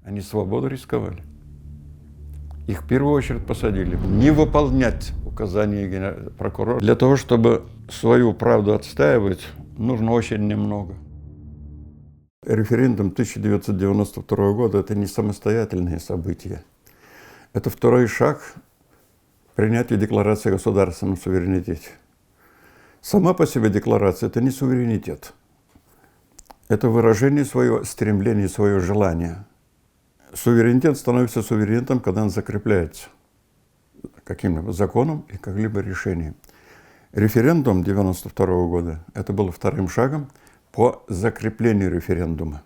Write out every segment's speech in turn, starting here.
Они свободу рисковали. Их в первую очередь посадили. Не выполнять указания прокурора. Для того, чтобы свою правду отстаивать, нужно очень немного. Референдум 1992 года – это не самостоятельные события. Это второй шаг к принятию декларации о государственном суверенитете. Сама по себе декларация – это не суверенитет. Это выражение своего стремления, своего желания. Суверенитет становится суверенитетом, когда он закрепляется каким-либо законом и как-либо решением. Референдум 1992 года – это было вторым шагом по закреплению референдума.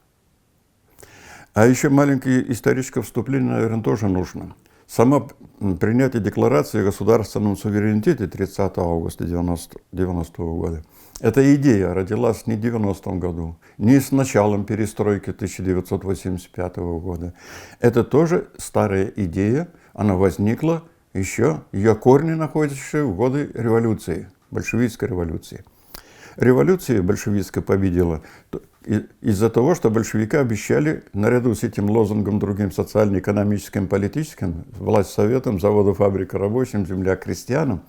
А еще маленькое историческое вступление, наверное, тоже нужно. Само принятие декларации о государственном суверенитете 30 августа 1990 года, эта идея родилась не в 90-м году, не с началом перестройки 1985 года. Это тоже старая идея, она возникла еще, ее корни находятся в годы революции, большевистской революции. Революция большевистская победила из-за того, что большевики обещали, наряду с этим лозунгом другим социально-экономическим, политическим, власть советам, заводу, фабрика рабочим, земля крестьянам,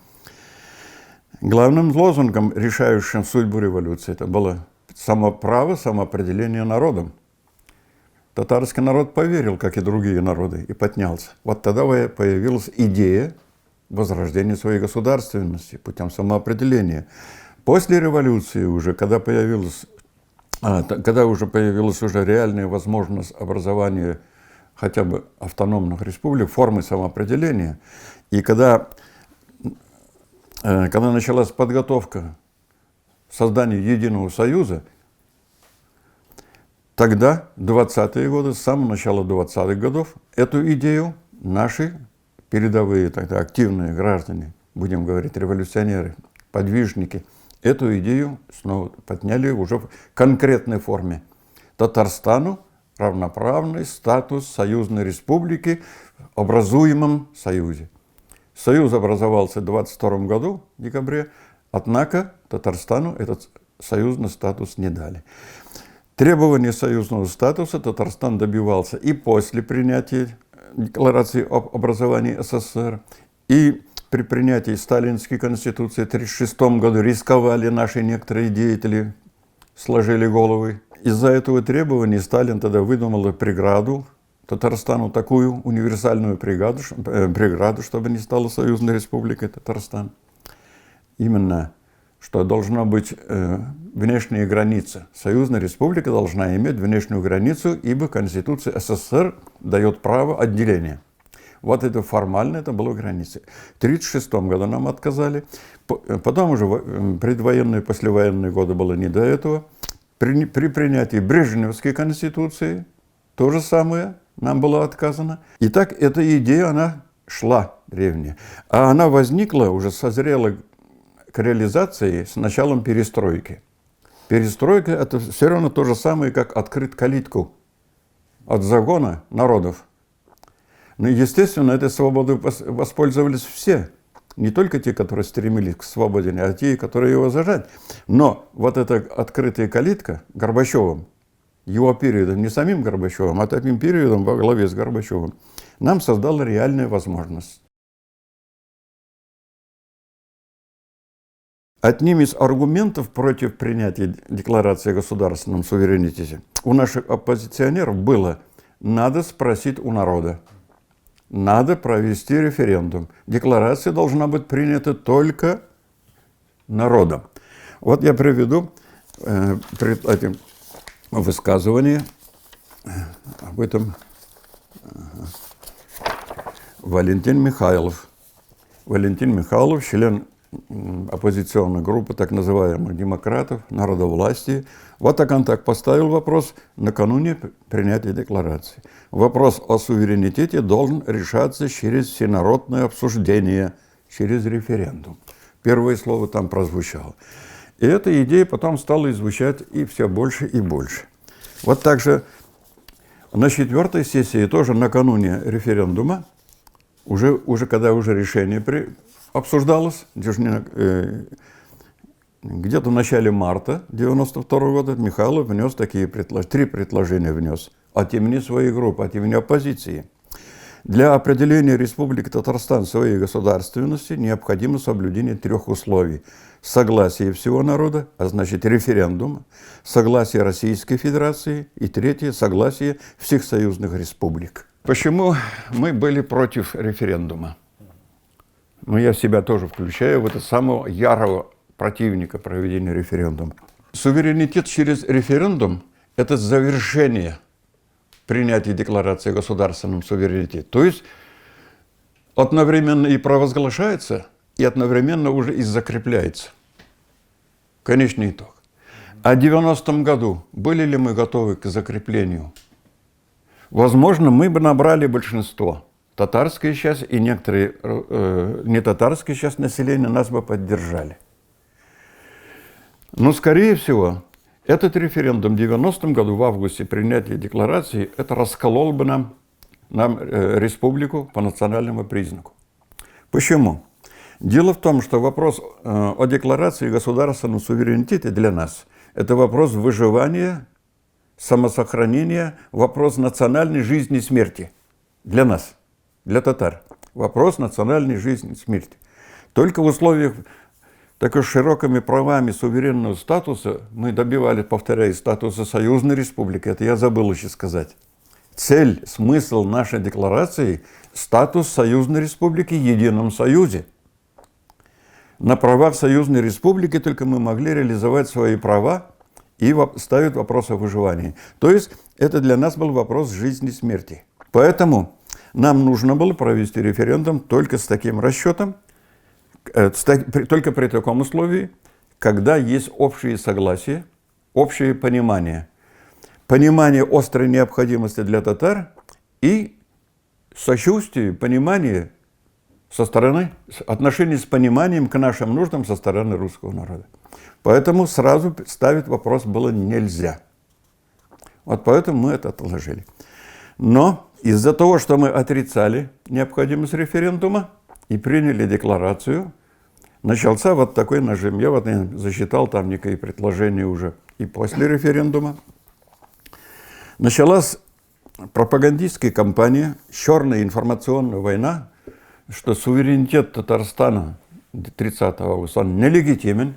главным лозунгом, решающим судьбу революции, это было самоправо, самоопределение народом. Татарский народ поверил, как и другие народы, и поднялся. Вот тогда появилась идея возрождения своей государственности путем самоопределения. После революции уже, когда уже появилась уже реальная возможность образования хотя бы автономных республик, формы самоопределения, и когда началась подготовка создания единого союза, тогда, 20-е годы, с самого начала 20-х годов, эту идею наши передовые, тогда активные граждане, будем говорить, революционеры, подвижники, эту идею снова подняли уже в конкретной форме. Татарстану равноправный статус союзной республики в образуемом союзе. Союз образовался в 22 году, в декабре, однако Татарстану этот союзный статус не дали. Требования союзного статуса Татарстан добивался и после принятия Декларации об образовании СССР, и при принятии Сталинской конституции в 1936 году рисковали наши некоторые деятели, сложили головы. Из-за этого требования Сталин тогда выдумал преграду Татарстану, такую универсальную преграду, чтобы не стала союзной республикой Татарстан. Именно, что должна быть внешняя граница. Союзная республика должна иметь внешнюю границу, ибо Конституция СССР дает право отделения. Вот это формально, это было границей. В 1936 году нам отказали. Потом уже предвоенные, послевоенные годы было не до этого. При принятии Брежневской конституции то же самое нам было отказано. И так эта идея, она шла древняя. А она возникла, уже созрела к реализации с началом перестройки. Перестройка – это все равно то же самое, как открыть калитку от загона народов. Но, естественно, этой свободой воспользовались все. Не только те, которые стремились к свободе, а те, которые его зажать. Но вот эта открытая калитка Горбачевым, его периодом, не самим Горбачевым, а таким периодом во главе с Горбачевым, нам создала реальную возможность. Одним из аргументов против принятия Декларации о государственном суверенитете у наших оппозиционеров было: надо спросить у народа. Надо провести референдум. Декларация должна быть принята только народом. Вот я приведу перед этим высказывание об этом Валентин Михайлов. Валентин Михайлов, член оппозиционной группы так называемых демократов, народовластия. Вот так он так поставил вопрос накануне принятия декларации. Вопрос о суверенитете должен решаться через всенародное обсуждение, через референдум. Первое слово там прозвучало. И эта идея потом стала звучать и все больше и больше. Вот также на 4-й сессии, тоже накануне референдума, уже когда решение обсуждалось, где-то в начале марта 1992 года Михайлов внес три предложения внес от имени своей группы, от имени оппозиции. Для определения Республики Татарстан своей государственности необходимо соблюдение 3 условий. Согласие всего народа, а значит референдум, согласие Российской Федерации и третье – согласие всех союзных республик. Почему мы были против референдума? Ну, я себя тоже включаю в это самого ярого противника проведения референдума. Суверенитет через референдум – это завершение принятия декларации о государственном суверенитете. То есть одновременно и провозглашается, и одновременно уже и закрепляется. Конечный итог. А в 90-м году были ли мы готовы к закреплению? Возможно, мы бы набрали большинство. Татарская часть и некоторые не татарская часть населения нас бы поддержали. Но, скорее всего, этот референдум в 90-м году, в августе, принятия декларации, это расколол бы нам республику по национальному признаку. Почему? Дело в том, что вопрос о декларации государственного суверенитета для нас – это вопрос выживания, самосохранения, вопрос национальной жизни и смерти. Для нас, для татар. Вопрос национальной жизни и смерти. Только в условиях такой широкими правами суверенного статуса мы добивались, повторяю, статуса союзной республики. Это я забыл еще сказать. Цель, смысл нашей декларации – статус союзной республики в едином союзе. На правах союзной республики только мы могли реализовать свои права и ставить вопрос о выживании. То есть это для нас был вопрос жизни и смерти. Поэтому нам нужно было провести референдум только с таким расчетом, только при таком условии, когда есть общее согласие, общее понимание. Понимание острой необходимости для татар и сочувствие, понимание со стороны, отношение с пониманием к нашим нуждам со стороны русского народа. Поэтому сразу ставить вопрос было нельзя. Вот поэтому мы это отложили. Но из-за того, что мы отрицали необходимость референдума и приняли декларацию, начался вот такой нажим. Я вот засчитал там некие предложения уже и после референдума. Началась пропагандистская кампания, черная информационная война, что суверенитет Татарстана 30 августа он нелегитимен,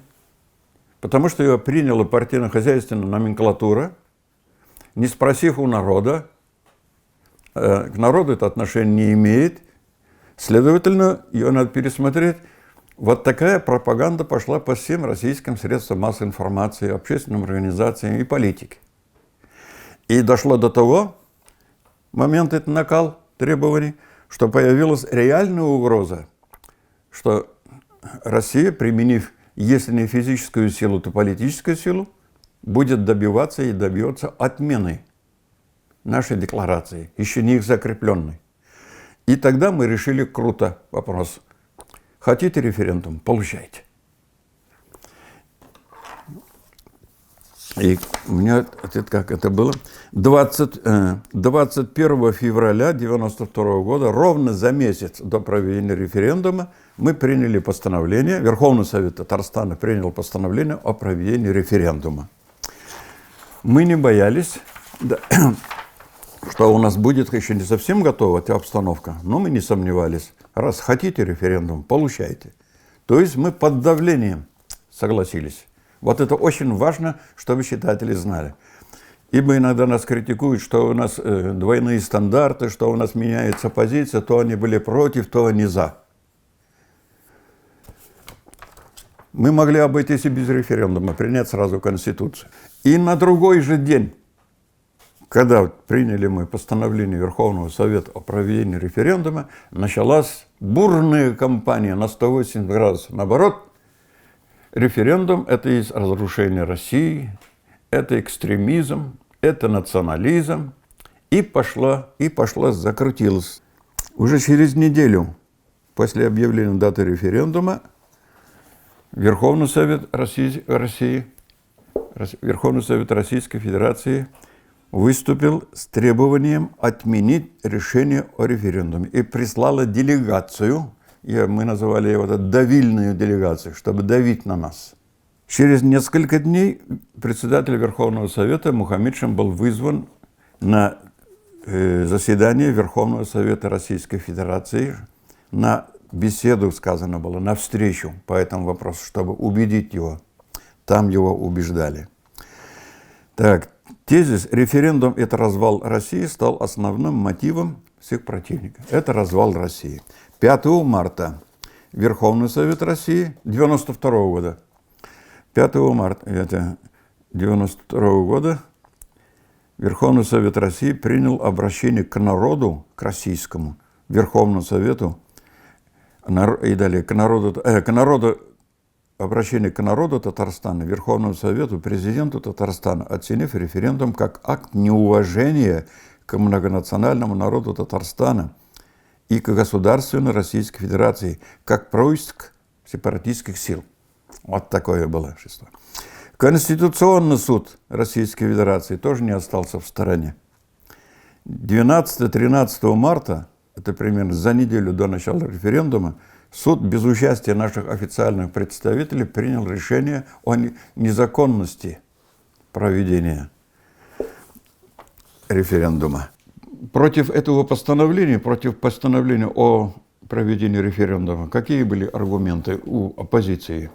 потому что его приняла партийно-хозяйственная номенклатура, не спросив у народа, к народу это отношение не имеет, следовательно, ее надо пересмотреть. Вот такая пропаганда пошла по всем российским средствам массовой информации, общественным организациям и политике. И дошло до того момента, это накал требований, что появилась реальная угроза, что Россия, применив, если не физическую силу, то политическую силу, будет добиваться и добьется отмены нашей декларации, еще не их закрепленной. И тогда мы решили круто вопрос. Хотите референдум? Получайте. И у меня, как это было, 21 февраля 1992 года, ровно за месяц до проведения референдума, мы приняли постановление, Верховный Совет Татарстана принял постановление о проведении референдума. Мы не боялись, да, что у нас будет еще не совсем готова эта обстановка, но мы не сомневались. Раз хотите референдум, получайте. То есть мы под давлением согласились. Вот это очень важно, чтобы читатели знали. Ибо иногда нас критикуют, что у нас двойные стандарты, что у нас меняется позиция, то они были против, то они за. Мы могли обойтись и без референдума, принять сразу Конституцию. И на другой же день, когда приняли мы постановление Верховного Совета о проведении референдума, началась бурная кампания на 180 градусов. Наоборот, референдум – это есть разрушение России, это экстремизм, это национализм. И пошла, закрутилась. Уже через неделю после объявления даты референдума Верховный Совет Российской Федерации выступил с требованием отменить решение о референдуме и прислала делегацию, мы называли ее давильную делегацию, чтобы давить на нас. Через несколько дней председатель Верховного Совета Мухаммедшин был вызван на заседание Верховного Совета Российской Федерации, на беседу, сказано было, на встречу по этому вопросу, чтобы убедить его. Там его убеждали. Так, тезис «Референдум – это развал России» стал основным мотивом всех противников. Это развал России. 5 марта Верховный Совет России 92 года. 5 марта 1992 года Верховный Совет России принял обращение к народу, к российскому, Верховному Совету, и далее обращение к народу Татарстана, Верховному Совету, президенту Татарстана, оценив референдум как акт неуважения к многонациональному народу Татарстана и к государственной Российской Федерации, как происк сепаратистских сил. Вот такое было шество. Конституционный суд Российской Федерации тоже не остался в стороне. 12-13 марта, это примерно за неделю до начала референдума, суд без участия наших официальных представителей принял решение о незаконности проведения референдума. Против этого постановления, против постановления о проведении референдума, какие были аргументы у оппозиции?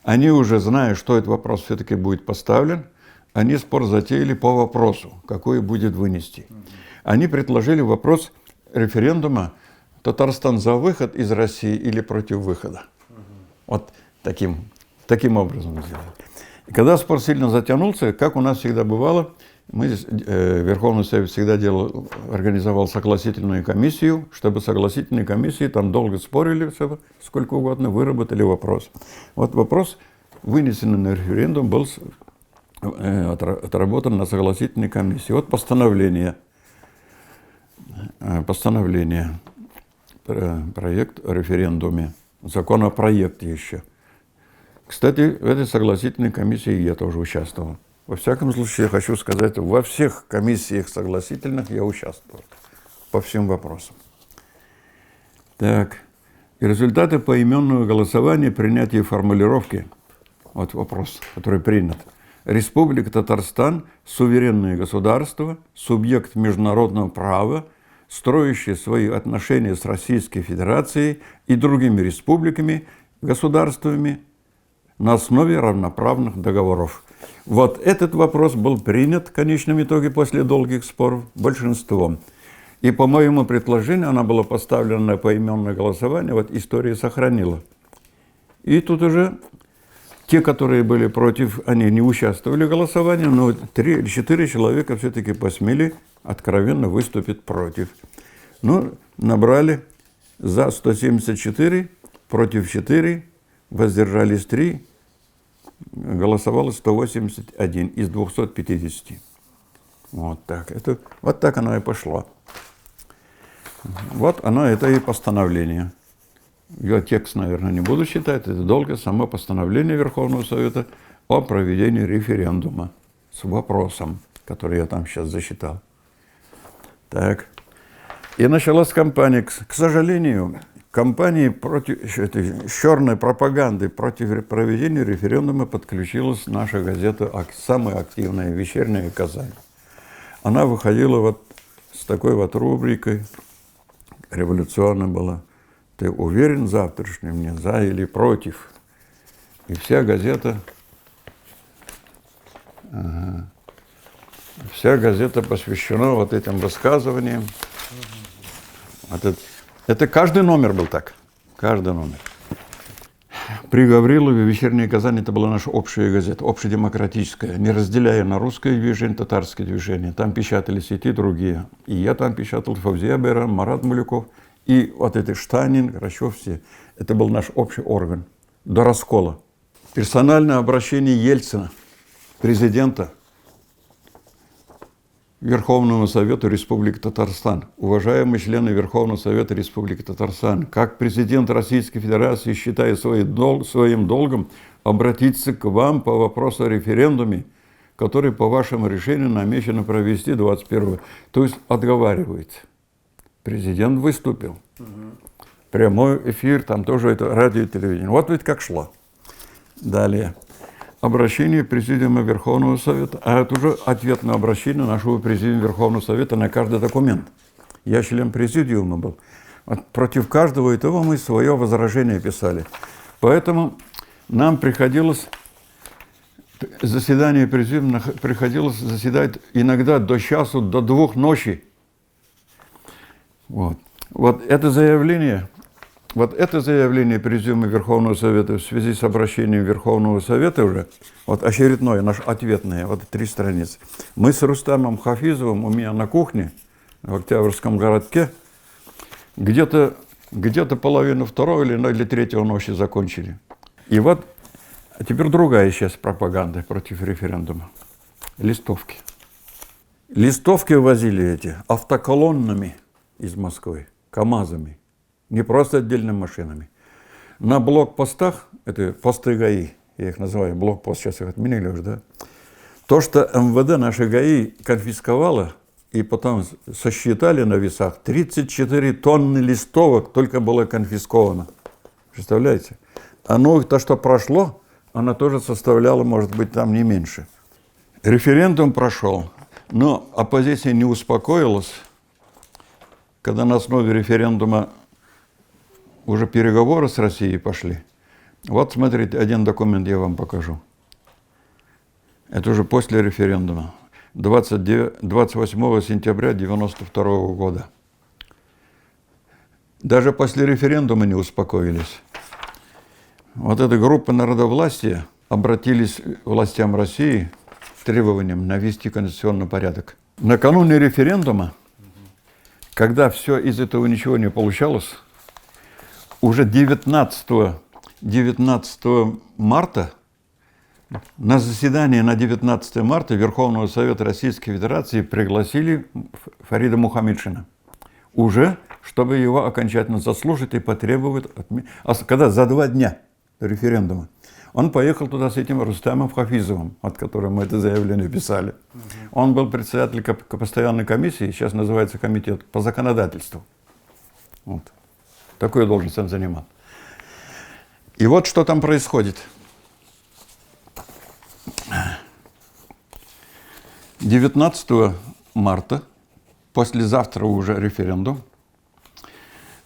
Они уже, зная, что этот вопрос все-таки будет поставлен, они спор затеяли по вопросу, какой будет вынести. Они предложили вопрос референдума: Татарстан за выход из России или против выхода. Вот таким образом сделали. И когда спор сильно затянулся, как у нас всегда бывало, мы здесь, Верховный Совет всегда организовал согласительную комиссию, чтобы согласительные комиссии там долго спорили, сколько угодно, выработали вопрос. Вот вопрос, вынесенный на референдум, был отработан на согласительной комиссии. Вот постановление, проект о референдуме, законопроект еще. Кстати, в этой согласительной комиссии я тоже участвовал. Во всяком случае, я хочу сказать, во всех комиссиях согласительных я участвовал по всем вопросам. Так, и результаты поименного голосования, принятия формулировки, вот вопрос, который принят. Республика Татарстан – суверенное государство, субъект международного права, строящий свои отношения с Российской Федерацией и другими республиками, государствами на основе равноправных договоров. Вот этот вопрос был принят в конечном итоге после долгих споров большинством. И по моему предложению она была поставлена на поименное голосование, вот история сохранила. И тут уже те, которые были против, они не участвовали в голосовании, но 3 или 4 человека все-таки посмели откровенно выступить против. Ну, набрали за 174, против 4, воздержались 3, голосовало 181 из 250. Вот так. Вот так оно и пошло. Вот оно, это и постановление. Я текст, наверное, не буду читать, это долго. Само постановление Верховного Совета о проведении референдума с вопросом, который я там сейчас зачитал. Так. И началась кампания. К сожалению, кампании против этой черной пропаганды против проведения референдума подключилась наша газета, самая активная, «Вечерняя Казань». Она выходила вот с такой вот рубрикой, революционная была: «Ты уверен в завтрашнем мне, за или против?» И вся газета, посвящена вот этим высказываниям. Это каждый номер был так. Каждый номер. При Гаврилове «Вечерняя Казань» это была наша общая газета, общедемократическая, не разделяя на русское движение, татарское движение. Там печатались и те, другие. И я там печатал, Фавзия Байрам, Марат Малюков, и вот это Штанин, Грачев, все. Это был наш общий орган до раскола. Персональное обращение Ельцина, президента Верховному Совету Республики Татарстан. Уважаемые члены Верховного Совета Республики Татарстан, как президент Российской Федерации считаю своим долгом обратиться к вам по вопросу о референдуме, который по вашему решению намечено провести 21-го. То есть отговаривается. Президент выступил. Прямой эфир, там тоже это радио и телевидение. Вот ведь как шло. Далее. обращение Президиума Верховного Совета, а это уже ответ на обращение нашего Президиума Верховного Совета на каждый документ. Я член Президиума был. Вот против каждого этого мы свое возражение писали. Поэтому нам приходилось, заседание Президиума приходилось заседать иногда до часу, до 2 ночи. Вот это заявление Президиума Верховного Совета в связи с обращением Верховного Совета уже, вот очередное, наш ответное, вот 3 страницы. Мы с Рустамом Хафизовым у меня на кухне в Октябрьском городке где-то половину 2 или 3 ночи закончили. И вот теперь другая часть пропаганды против референдума. Листовки. Листовки возили эти автоколоннами из Москвы, КАМАЗами, не просто отдельными машинами. На блокпостах, это посты ГАИ, я их называю, блокпост, сейчас их отменили уже, да? То, что МВД, наши ГАИ, конфисковало, и потом сосчитали на весах, 34 тонны листовок только было конфисковано. Представляете? То, что прошло, оно тоже составляло, может быть, там не меньше. Референдум прошел, но оппозиция не успокоилась, когда на основе референдума уже переговоры с Россией пошли. Вот, смотрите, один документ я вам покажу. Это уже после референдума. 28 сентября 1992 года. Даже после референдума не успокоились. Вот эта группа народовластия обратились к властям России с требованием навести конституционный порядок. Накануне референдума, когда все из этого ничего не получалось, уже 19 марта на заседание на 19 марта Верховного Совета Российской Федерации пригласили Фарида Мухаммедшина. Уже, чтобы его окончательно заслушать и потребовать, когда за 2 дня до референдума. Он поехал туда с этим Рустамом Хафизовым, от которого мы это заявление писали. Он был председателем постоянной комиссии, сейчас называется комитет по законодательству. Вот. Такую должность он занимал. И вот что там происходит. 19 марта, послезавтра уже референдум,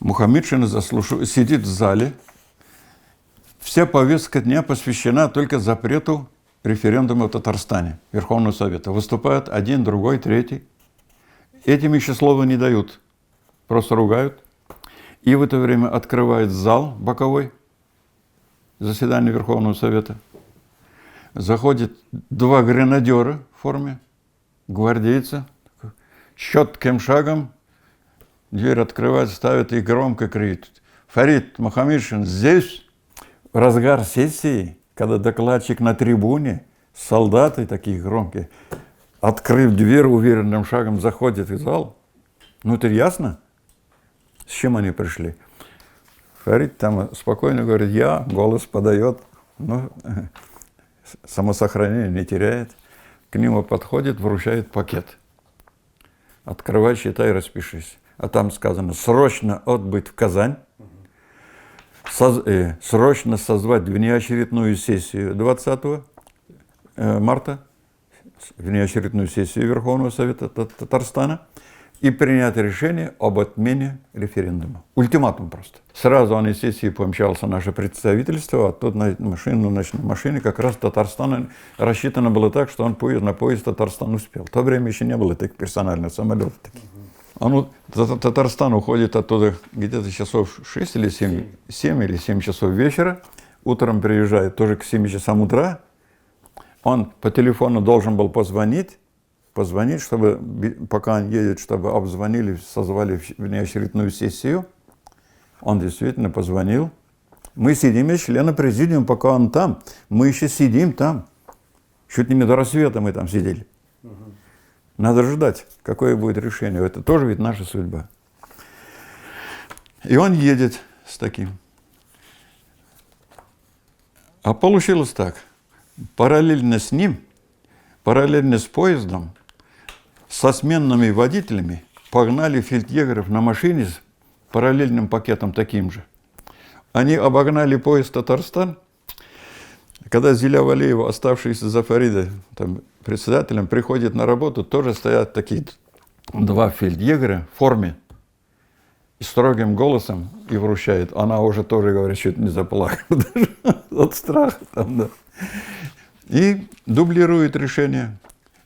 Мухаммедшин сидит в зале. Вся повестка дня посвящена только запрету референдума в Татарстане, Верховного Совета. Выступают один, другой, третий. Этим еще слова не дают, просто ругают. И в это время открывает зал боковой, заседание Верховного Совета. Заходят 2 гренадера в форме, гвардейца, четким шагом, дверь открывает, ставит и громко кричит: «Фарид Мухаммедшин здесь!» В разгар сессии, когда докладчик на трибуне, солдаты такие громкие, открыв дверь, уверенным шагом заходит в зал. Ну, это ясно, с чем они пришли. Фарид там спокойно говорит: голос подает, самосохранение не теряет. К нему подходит, вручает пакет. Открывай, считай, распишись. А там сказано: срочно отбыть в Казань, срочно созвать внеочередную сессию 20 марта, внеочередную сессию Верховного Совета Татарстана, и принять решение об отмене референдума. Ультиматум просто. Сразу он из сессии помчался наше представительство, а тут на машине как раз Татарстана рассчитано было так, что он на поезд Татарстан успел. В то время еще не было таких персональных самолетов. Татарстан уходит оттуда где-то часов 6 или 7 или 7 часов вечера. Утром приезжает тоже к 7 часам утра. Он по телефону должен был позвонить, чтобы, пока он едет, чтобы обзвонили, созвали внеочередную сессию. Он действительно позвонил. Мы сидим, члены президиума, пока он там. Мы еще сидим там. Чуть не до рассвета мы там сидели. Надо ждать, какое будет решение. Это тоже ведь наша судьба. И он едет с таким. А получилось так. Параллельно с ним, параллельно с поездом, со сменными водителями погнали фельдъегеров на машине с параллельным пакетом таким же. Они обогнали поезд Татарстан, Когда Зиля Валиева, оставшаяся за Фаридой там, председателем, приходит на работу, тоже стоят такие два фельдъегеря в форме и строгим голосом и вручает. Она уже тоже, говорит, чуть не заплакала от страха. Там, да. И дублирует решение.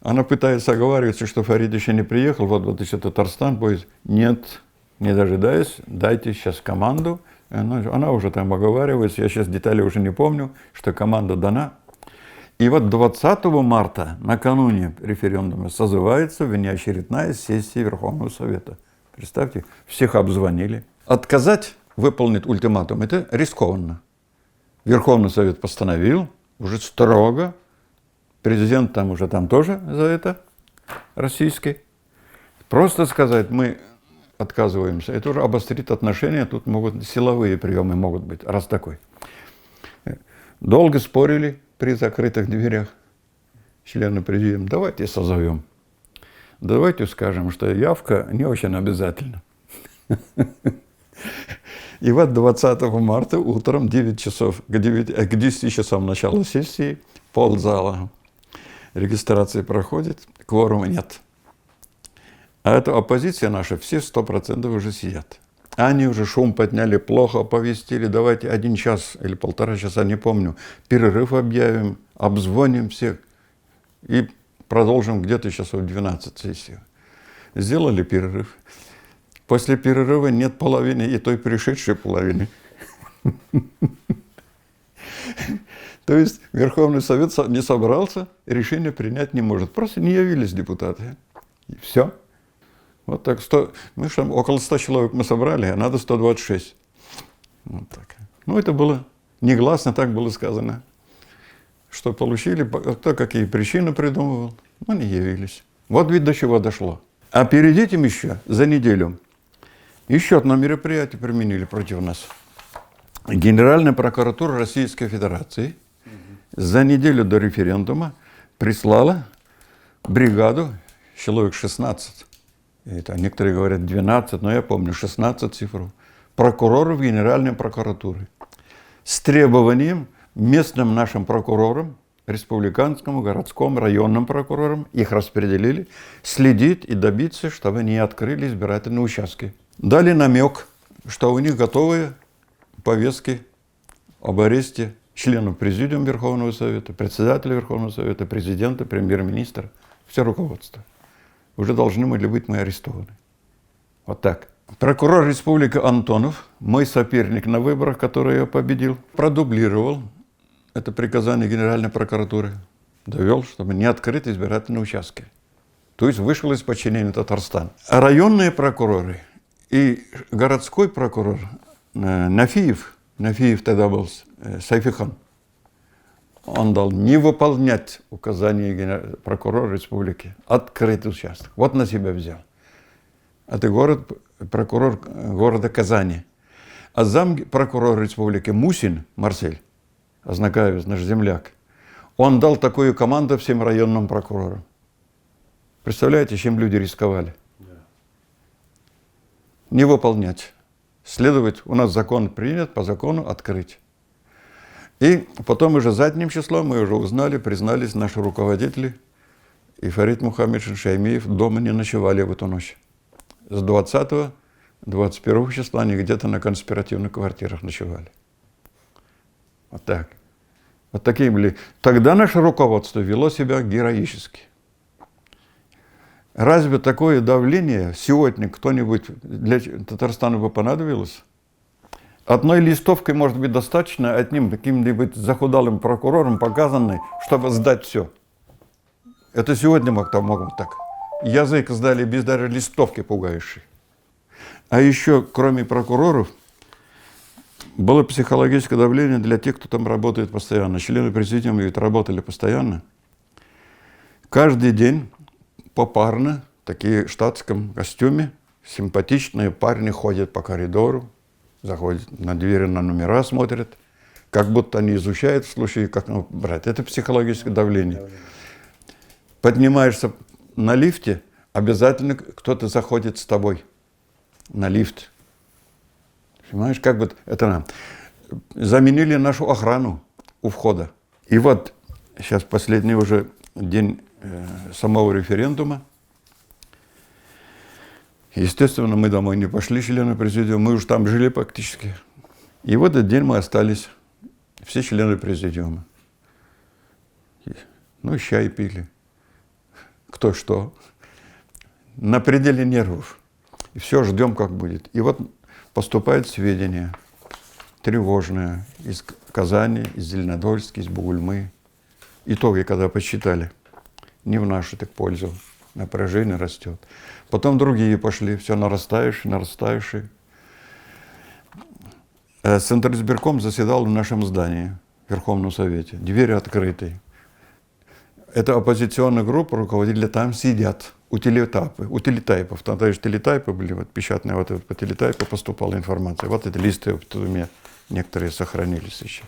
Она пытается оговариваться, что Фарид еще не приехал, вот еще Татарстан будет. Нет, не дожидаясь, дайте сейчас команду. Она уже там оговаривается, я сейчас детали уже не помню, что команда дана. И вот 20 марта, накануне референдума, созывается внеочередная сессия Верховного Совета. Представьте, всех обзвонили. Отказать выполнить ультиматум – это рискованно. Верховный Совет постановил, уже строго, президент там уже там тоже за это, российский. Просто сказать, мы отказываемся, это уже обострит отношения, тут могут силовые приемы могут быть, раз такой. Долго спорили при закрытых дверях члены президиума, давайте созовем. Давайте скажем, что явка не очень обязательна. И вот 20 марта утром 9 часов, к 10 часам начала сессии, ползала. Регистрация проходит, кворума нет. А эта оппозиция наша, все 100% уже сидят. Они уже шум подняли, плохо оповестили, давайте 1 час или 1,5 часа, не помню, перерыв объявим, обзвоним всех и продолжим где-то часов 12 сессию. Сделали перерыв. После перерыва нет половины и той пришедшей половины. То есть Верховный Совет не собрался, решение принять не может. Просто не явились депутаты. И все. Вот так. Мы там около 100 человек мы собрали, а надо 126. Вот так. Ну, это было негласно, так было сказано. Что получили, кто какие причины придумывал, но не явились. Вот ведь до чего дошло. А перед этим еще, за неделю, еще одно мероприятие применили против нас. Генеральная прокуратура Российской Федерации за неделю до референдума прислала бригаду, человек 16, это некоторые говорят 12, но я помню 16 цифру, прокуроров Генеральной прокуратуры с требованием местным нашим прокурорам, республиканскому, городскому, районным прокурорам, их распределили, следить и добиться, чтобы они открыли избирательные участки. Дали намек, что у них готовые повестки об аресте членов Президиума Верховного Совета, председателя Верховного Совета, президента, премьер-министра, все руководство. Уже должны были быть мы арестованы. Вот так. Прокурор республики Антонов, мой соперник на выборах, который я победил, продублировал это приказание Генеральной прокуратуры, довел, чтобы не открыть избирательные участки. То есть вышел из подчинения Татарстан. А районные прокуроры и городской прокурор Нафиев тогда был, Сайфихан, он дал не выполнять указания прокурора республики, открыть участок. Вот на себя взял. Это прокурор города Казани. А зампрокурор республики Мусин Марсель, Ознакаевец, наш земляк, он дал такую команду всем районным прокурорам. Представляете, чем люди рисковали? Не выполнять. Следовать, у нас закон принят, по закону открыть. И потом уже задним числом мы уже узнали, признались наши руководители, и Фарид Мухаммедович Шаймиев дома не ночевали в эту ночь. С 20-21 числа они где-то на конспиративных квартирах ночевали. Вот так. Вот такие были. Тогда наше руководство вело себя героически. Разве такое давление сегодня кто-нибудь для Татарстана бы понадобилось? Одной листовкой может быть достаточно, одним каким-нибудь захудалым прокурором показанной, чтобы сдать все. Это сегодня могут так. Язык сдали без даже листовки пугающей. А еще, кроме прокуроров, было психологическое давление для тех, кто там работает постоянно. Члены президиума ведь работали постоянно. Каждый день попарно, такие в штатском костюме, симпатичные парни ходят по коридору, заходят на двери, на номера смотрят, как будто они изучают в случае, как брать. Это психологическое давление. Поднимаешься на лифте, обязательно кто-то заходит с тобой на лифт. Понимаешь, как бы это нам. Заменили нашу охрану у входа. И вот сейчас последний уже день самого референдума. Естественно, мы домой не пошли, члены президиума, мы уже там жили практически. И в этот день мы остались, все члены президиума. Ну, чай пили, кто что, на пределе нервов. И все ждем, как будет. И вот поступают сведения тревожные из Казани, из Зеленодольска, из Бугульмы. Итоги, когда посчитали, не в нашу так пользу, напряжение растет. Потом другие пошли, все нарастающие, нарастающие. Центризбирком заседал в нашем здании, в Верховном Совете, двери открыты. Это оппозиционная группа, руководители там сидят, утилитайпов. Тогда же телетайпы были, вот печатные, вот по телетайпу поступала информация. Вот эти листы вот, у меня некоторые сохранились еще.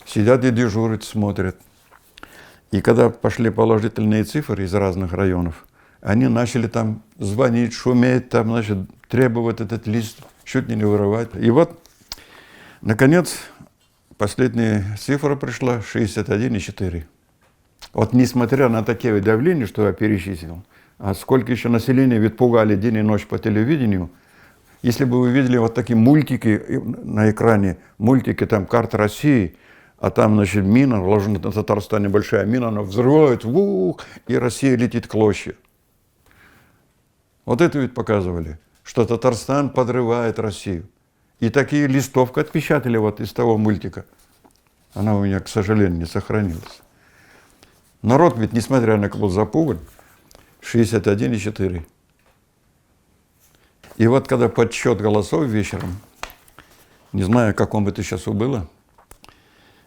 Сидят и дежурят, смотрят. И когда пошли положительные цифры из разных районов, они начали там звонить, шуметь, там, значит, требовать этот лист, чуть не вырывать. И вот, наконец, последняя цифра пришла 61,4. Вот несмотря на такие давления, что я перечислил, а сколько еще населения ведь пугали день и ночь по телевидению, если бы вы видели вот такие мультики на экране, мультики, там, карта России, а там, значит, мина, вложена на Татарстане большая мина, она взрывает, и Россия летит клочья. Вот это ведь показывали, что Татарстан подрывает Россию. И такие листовки отпечатали вот из того мультика. Она у меня, к сожалению, не сохранилась. Народ ведь, несмотря на был запуган, 61,4. И вот когда подсчет голосов вечером, не знаю, в каком это часу было,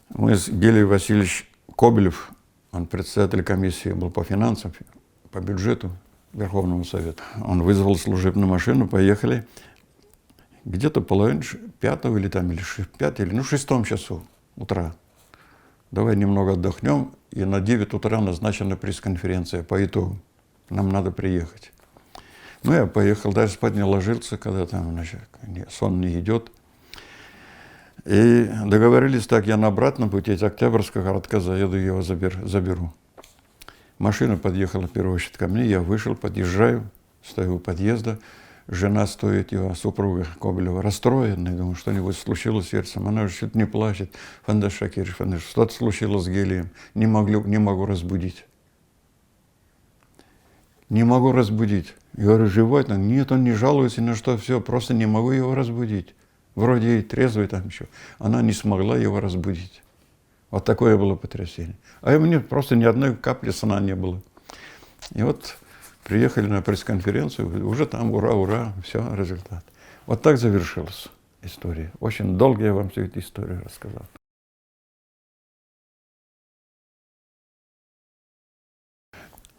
мы с Гелием Васильевич Кобелев, он председатель комиссии был по финансам, по бюджету Верховного Совета. Он вызвал служебную машину, поехали. Где-то половина пятого или там, или шестом часу утра. Давай немного отдохнем, и на 9 утра назначена пресс-конференция по итогу. Нам надо приехать. Ну, я поехал, даже спать не ложился, когда там, значит, сон не идет. И договорились так, я на обратном пути из Октябрьского городка заеду, его заберу. Машина подъехала в первую очередь ко мне, я вышел, подъезжаю, стою у подъезда. Жена стоит, его супруга Кобелева, расстроенная, думаю, что-нибудь случилось с сердцем. Она же чуть не плачет. Фандаш Шакирович, что-то случилось с Гелием. Не могу разбудить. Не могу разбудить. Я говорю, живой? Нет, он не жалуется ни на что, все, просто не могу его разбудить. Вроде и трезвый там еще. Она не смогла его разбудить. Вот такое было потрясение. А у меня просто ни одной капли сна не было. И вот приехали на пресс-конференцию, уже там ура, все, результат. Вот так завершилась история. Очень долго я вам всю эту историю рассказал.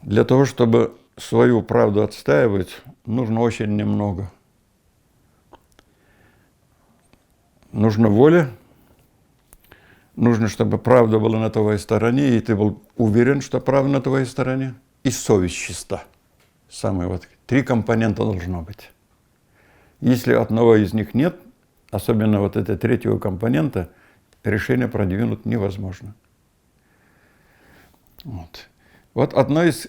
Для того, чтобы свою правду отстаивать, нужно очень немного. Нужна воля, нужно, чтобы правда была на твоей стороне, и ты был уверен, что правда на твоей стороне, и совесть чиста. Самые вот 3 компонента должно быть. Если одного из них нет, особенно вот этого 3-го компонента, решение продвинуть невозможно. Вот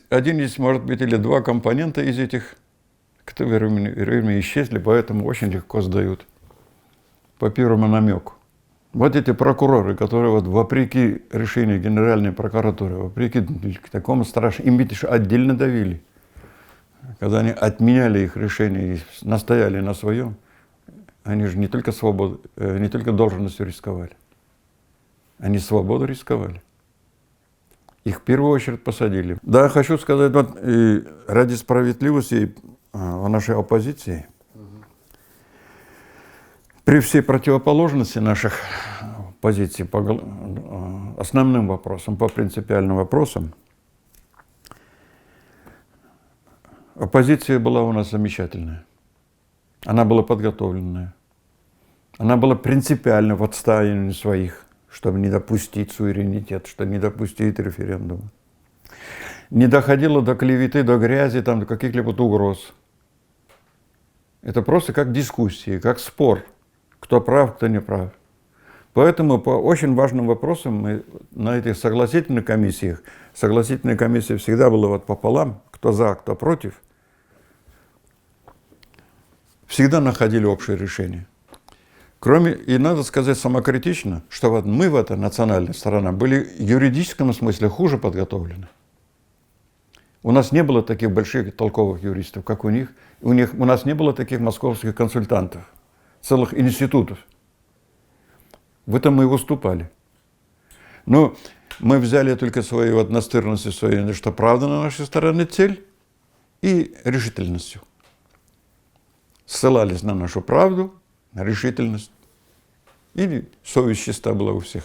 один из, может быть, или 2 компонента из этих, которые время исчезли, поэтому очень легко сдают по первому намеку. Вот эти прокуроры, которые вот вопреки решению Генеральной прокуратуры, вопреки такому страшному, им ведь отдельно давили. Когда они отменяли их решение и настояли на своем, они же не только должностью рисковали, они свободу рисковали. Их в первую очередь посадили. Да, хочу сказать, вот, и ради справедливости в нашей оппозиции, при всей противоположности наших позиций по основным вопросам, по принципиальным вопросам, оппозиция была у нас замечательная. Она была подготовленная. Она была принципиальна в отстаивании своих, чтобы не допустить суверенитет, чтобы не допустить референдума. Не доходило до клеветы, до грязи, там, до каких-либо угроз. Это просто как дискуссии, как спор. Кто прав, кто не прав. Поэтому по очень важным вопросам мы на этих согласительных комиссиях, согласительная комиссия всегда была вот пополам, кто за, кто против, всегда находили общее решение. Кроме, и надо сказать самокритично, что вот мы в этой национальной стороне были в юридическом смысле хуже подготовлены. У нас не было таких больших толковых юристов, как у них. У нас не было таких московских консультантов, целых институтов. В этом мы и выступали. Но мы взяли только свою вот настырность, свою, что правда на нашей стороне цель, и решительностью. Ссылались на нашу правду, на решительность. И совесть чиста была у всех.